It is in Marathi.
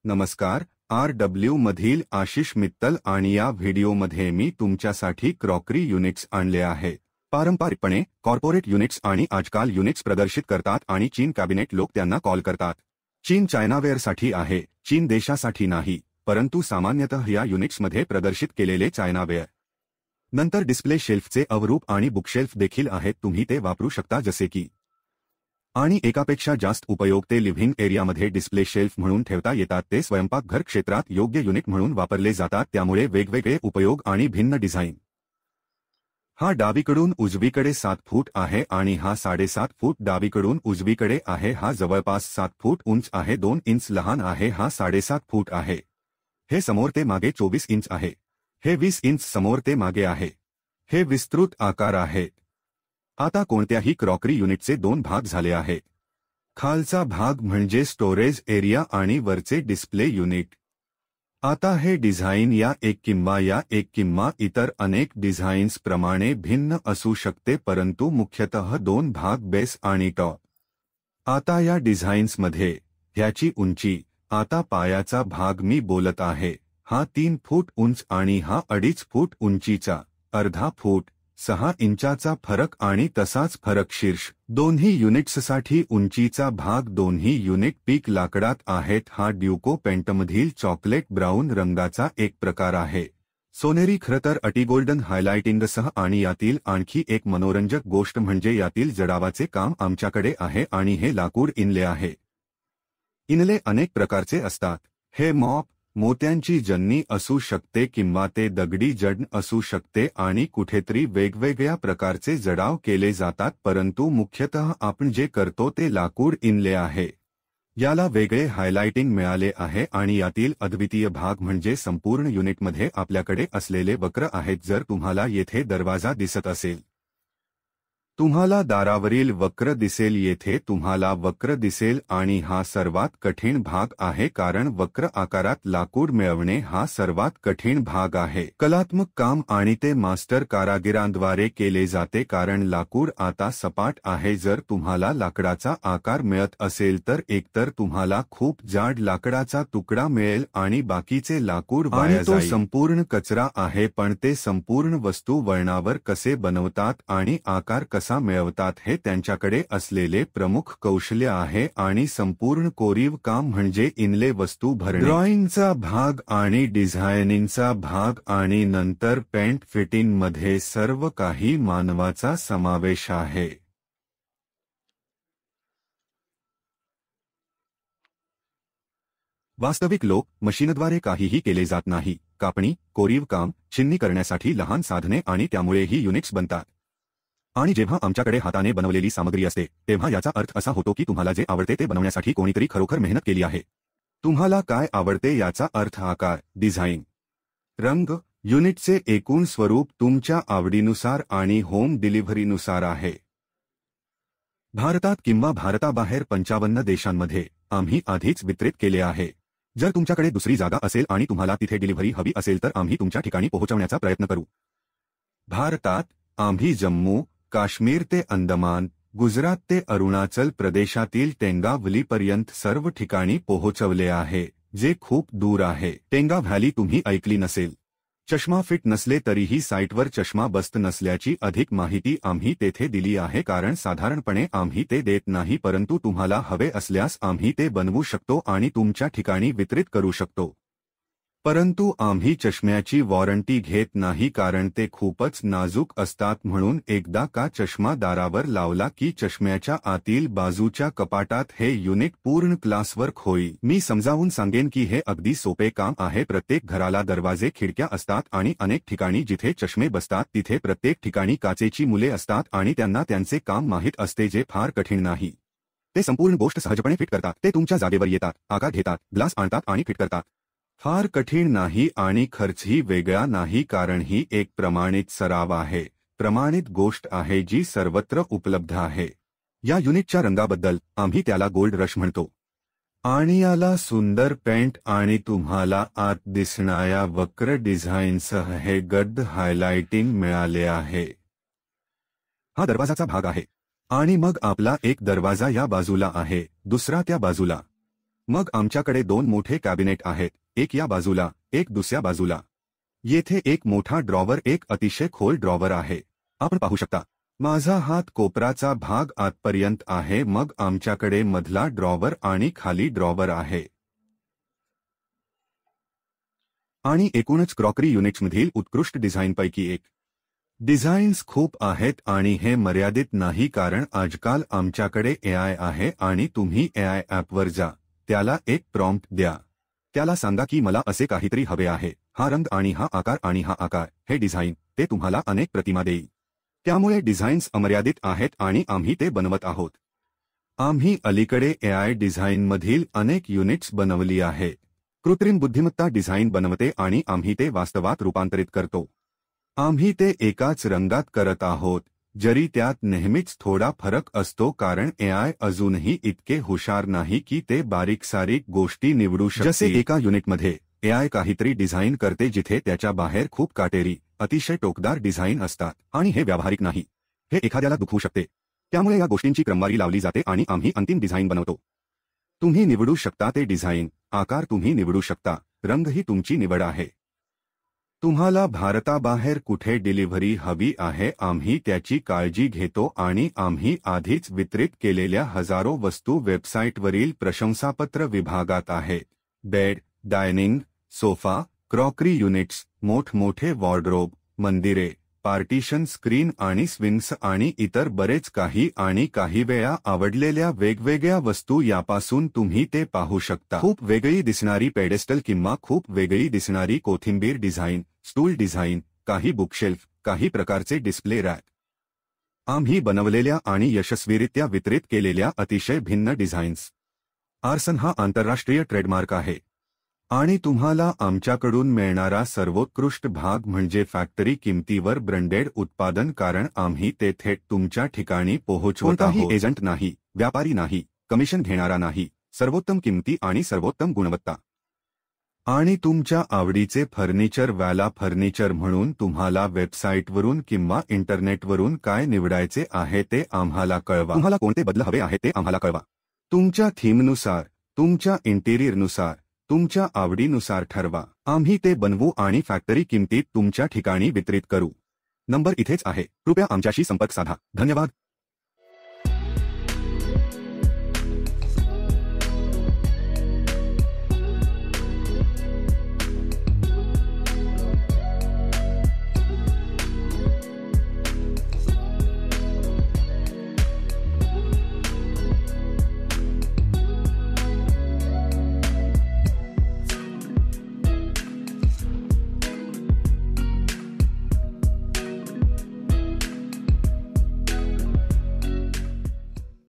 नमस्कार, RW मधील आशिष मित्तल आणि या व्हिडिओमध्ये मी तुमच्यासाठी क्रॉकरी युनिट्स आणले आहे। पारंपरिकपणे कॉर्पोरेट युनिट्स आणि आजकाल युनिट्स प्रदर्शित करतात आणि चीन कॅबिनेट लोक त्यांना कॉल करतात। चीन चायनावेअरसाठी आहे, चीन देशासाठी नाही, परंतु सामान्यतः या युनिट्समध्ये प्रदर्शित केलेले चायनावेअर। नंतर डिस्प्ले शेल्फचे अवरूप आणि बुकशेल्फ देखील आहेत, तुम्ही ते वापरू शकता जसे की आणि एकापेक्षा जास्त उपयोग ते लिव्हिंग एरियामध्ये डिस्प्ले शेल्फ म्हणून ठेवता येतात। ते स्वयंपाकघर क्षेत्रात योग्य युनिट म्हणून वापरले जातात, त्यामुळे वेगवेगळे उपयोग आणि भिन्न डिझाइन। हा डावीकडून उजवीकडे 7 फूट आहे आणि हा 7.5 फूट डावीकडून उजवीकडे आहे। हा जवळपास 7 फूट उंच आहे, 2 इंच लहान आहे। हा 7.5 फूट आहे। हे समोर ते मागे 24 इंच आहे। हे 20 इंच समोर ते मागे आहे। हे विस्तृत आकार आहे। आता कोणत्याही क्रॉकरी युनिटचे 2 भाग झाले आहेत। खालचा भाग म्हणजे स्टोरेज एरिया आणि वरचे डिस्प्ले युनिट। आता हे डिझाइन या एक किंवा इतर अनेक डिझाईन्स प्रमाणे भिन्न असू शकते, परंतु मुख्यतः 2 भाग बेस आणि टॉप। आता या डिझाईन्समध्ये ह्याची उंची, आता पायाचा भाग मी बोलत आहे, हा 3 फूट उंच आणि हा 2.5 फूट उंचीचा, अर्धा फूट 6 इंचाचा फरक आणि तसाच फरक शीर्ष दोन्ही युनिट्ससाठी उंचीचा भाग। दोन्ही युनिट पीक लाकडात आहेत। हा ड्यूको पेंटमधील चॉकलेट ब्राऊन रंगाचा एक प्रकार आहे, सोनेरी खरतर अटीगोल्डन हायलाइटिंगसह। आणि यातील आणखी एक मनोरंजक गोष्ट म्हणजे यातील जडावाचे काम आमच्याकडे आहे आणि हे लाकूड इनले आहे। इनले अनेक प्रकारचे असतात। हे मॉप, मोत्यांची जन्नी असू शकते किंवा ते दगडी जडण असू शकते आणि कुठेतरी वेगवेगळ्या प्रकारचे जडाव केले जातात, परंतु मुख्यतः आपण जे करतो ते लाकूड इनले आहे। याला वेगळे हायलाइटिंग मिळाले आहे आणि यातील अद्वितीय भाग म्हणजे संपूर्ण युनिटमध्ये आपल्याकडे असलेले वक्र आहेत। जर तुम्हाला येथे दरवाजा दिसत असेल, तुम्हाला दारावरील वक्र दिसेल, येथे तुम्हाला वक्र दिसेल आणि हा सर्वात कठीण भाग आहे, कारण वक्र आकारात लाकूड मिळवणे हा सर्वात कठीण भाग आहे। कलात्मक काम आणि ते मास्टर कारागिरांद्वारे केले जाते, कारण लाकूड आता सपाट आहे। जर तुम्हाला लाकडाचा आकार मिळत असेल तर एकतर तुम्हाला खूप जाड लाकडाचा तुकडा मिळेल आणि बाकीचे लाकूड वाया जाईल। तो संपूर्ण कचरा आहे, पण ते संपूर्ण वस्तू वळणावर कसे बनवतात आणि आकार कसा मिळवतात हे त्यांच्याकडे असलेले प्रमुख कौशल्य आहे। आणि संपूर्ण कोरीव काम म्हणजे इनले वस्तू भरणे, ड्रॉइंगचा भाग आणि डिझायनिंगचा भाग आणि नंतर पेंट फिटिंगमध्ये सर्व काही मानवाचा समावेश आहे। वास्तविक लोक मशीनद्वारे काहीही केले जात नाही। कापणी, कोरीव काम, छिन्नी करण्यासाठी लहान साधने आणि त्यामुळे ही युनिट्स बनतात। आणि जेव्हा आमच्याकडे हाताने बनवलेली सामग्री असते, तेव्हा याचा अर्थ असा होतो की तुम्हाला जे आवडते ते बनवण्यासाठी कोणीतरी खरोखर मेहनत केली आहे। तुम्हाला काय आवडते याचा अर्थ आकार, डिझाइन, रंग, युनिटचे एकूण स्वरूप तुमच्या आवडीनुसार आणि होम डिलिव्हरीनुसार आहे। भारतात किंवा भारताबाहेर 55 देशांमध्ये आम्ही आधीच वितरित केले आहे। जर तुमच्याकडे दुसरी जागा असेल आणि तुम्हाला तिथे डिलिव्हरी हवी असेल तर आम्ही तुमच्या ठिकाणी पोहोचवण्याचा प्रयत्न करू। भारतात आम्ही जम्मू काश्मीर ते अंदमान, गुजरात ते अरुणाचल प्रदेशातील टेंगा व्हॅलीपर्यंत सर्व ठिकाणी पोहोचवले आहे, जे खूप दूर आहे। टेंगा व्हॅली तुम्ही ऐकली नसेल। चष्मा फिट नसले तरीही साइटवर चष्मा बसत नसल्याची अधिक माहिती आम्ही तेथे दिली आहे, कारण साधारणपणे आम्ही ते देत नाही, परंतु तुम्हाला हवे असल्यास आम्ही ते बनवू शकतो आणि तुमच्या ठिकाणी वितरित करू शकतो। परंतु आम्ही चष्म्याची वॉरंटी घेत नाही, कारण ते खूपच नाजूक असतात। म्हणून एकदा का चष्मा दारावर लावला की चष्म्याच्या आतील बाजूच्या कपाटात हे युनिट पूर्ण क्लासवर्क होईल। मी समजावून सांगेन की हे अगदी सोपे काम आहे। प्रत्येक घराला दरवाजे, खिडक्या असतात आणि अनेक ठिकाणी जिथे चष्मे बसतात तिथे प्रत्येक ठिकाणी काचेची मुले असतात आणि त्यांना त्यांचे काम माहीत असते, जे फार कठीण नाही। ते संपूर्ण गोष्ट सहजपणे फिट करतात। ते तुमच्या जागेवर येतात, आकार घेतात, ग्लास आणतात आणि फिट करतात। फार कठीण नाही आणि खर्चही वेगळा नाही, कारण ही एक प्रमाणित सराव आहे, प्रमाणित गोष्ट आहे जी सर्वत्र उपलब्ध आहे। या युनिटच्या रंगाबद्दल आम्ही त्याला गोल्ड रश म्हणतो आणि याला सुंदर पेंट आणि तुम्हाला आत दिसणाऱ्या वक्र डिझाईनसह हे गडद हायलाइटिंग मिळाले आहे। हा दरवाजाचा भाग आहे आणि मग आपला एक दरवाजा या बाजूला आहे, दुसरा त्या बाजूला। मग आमच्याकडे 2 मोठे कॅबिनेट आहेत, एक या बाजूला, एक दुसऱ्या बाजूला. येथे एक मोठा ड्रॉवर, एक अतिशय खोल ड्रॉवर आहे. आपण पाहू शकता माझा हात कोपराचा भाग आतपर्यंत आहे. मग आमच्याकडे मधला ड्रॉवर आणि खाली ड्रॉवर आहे. आणि एकूणच क्रॉकरी युनिट्समधील उत्कृष्ट डिझाईनपैकी एक. डिझाईन्स खूप आहेत आणि हे मर्यादित नाही, कारण आजकाल आमच्याकडे AI आहे आणि तुम्ही AI ॲपवर जा, त्याला एक प्रॉम्प्ट द्या, त्याला सांगा की मला असे काहीतरी हवे आहे, हा रंग आणि हा आकार आणि हा आकार, हे डिझाईन, ते तुम्हाला अनेक प्रतिमा देईल. त्यामुळे डिझाईन्स अमर्यादित आहेत आणि आम्ही ते बनवत आहोत. आम्ही अलीकडे AI डिझाईनमधील अनेक युनिट्स बनवली आहे. कृत्रिम बुद्धिमत्ता डिझाईन बनवते आणि आम्ही ते वास्तवात रूपांतरित करतो. आम्ही ते एकाच रंगात करत आहोत, जरी त्यात नेहमीच थोडा फरक असतो, कारण AI अजूनही इतके हुशार नाही की ते बारीक-सारीक गोष्टी निवडू शकते. जसे एका युनिटमध्ये AI काहीतरी डिझाईन करते जिथे त्याच्या बाहेर खूप काटेरी, अतिशय टोकदार डिझाईन असतात आणि हे व्यावहारिक नाही. हे एखाद्याला दुखवू शकते. त्यामुळे या गोष्टींची क्रमवारी लावली जाते आणि आम्ही अंतिम डिझाईन बनवतो. तुम्ही निवडू शकता ते डिझाईन, आकार तुम्ही निवडू शकता, रंग ही तुमची निवड आहे. तुम्हाला भारताबाहेर कुठे डिलिव्हरी हवी आहे, आम्ही त्याची काळजी घेतो आणि आम्ही आधीच वितरित केलेल्या हजारो वस्तू वेबसाईटवरील प्रशंसापत्र विभागात आहेत. Bed, dining, sofa, crockery units, मोठमोठे वॉर्डरोब, मंदिरे, पार्टिशन स्क्रीन आणि स्विंग्स आणि इतर बरेच काही, आणि काही वेळा आवडलेल्या वेगवेगळ्या वस्तू यापासून तुम्ही ते पाहू शकता. खूप वेगळी दिसणारी पेडेस्टल किंवा खूप वेगळी दिसणारी कोथिंबीर डिझाईन, स्टूल डिझाईन, काही बुकशेल्फ, काही प्रकारचे डिस्प्ले रॅक. आम्ही बनवलेल्या आणि यशस्वीरित्या वितरित केलेल्या अतिशय भिन्न डिझाईन्स. आर्सन हा आंतरराष्ट्रीय ट्रेडमार्क आहे आणि तुम्हाला आमच्याकडून मिळणारा सर्वोत्कृष्ट भाग म्हणजे फॅक्टरी किमतीवर ब्रँडेड उत्पादन, कारण आम्ही ते थेट तुमच्या ठिकाणी पोहोचवत आहोत. कोणताही एजंट नाही, व्यापारी नाही, कमिशन घेणारा नाही, सर्वोत्तम किमती आणि सर्वोत्तम गुणवत्ता. आणि तुमच्या आवडीचे फर्निचर व्याला फर्निचर म्हणून तुम्हाला वेबसाईटवरून किंवा इंटरनेटवरून काय निवडायचे आहे ते आम्हाला कळवा. तुम्हाला कोणते बदल हवे आहेत ते आम्हाला कळवा. तुमच्या थीमनुसार, तुमच्या इंटिरियरनुसार, तुमच्या आवडीनुसार ठरवा. आम्ही ते बनवू आणि फॅक्टरी किमतीत तुमच्या ठिकाणी वितरित करू. नंबर इथेच आहे, कृपया आमच्याशी संपर्क साधा. धन्यवाद.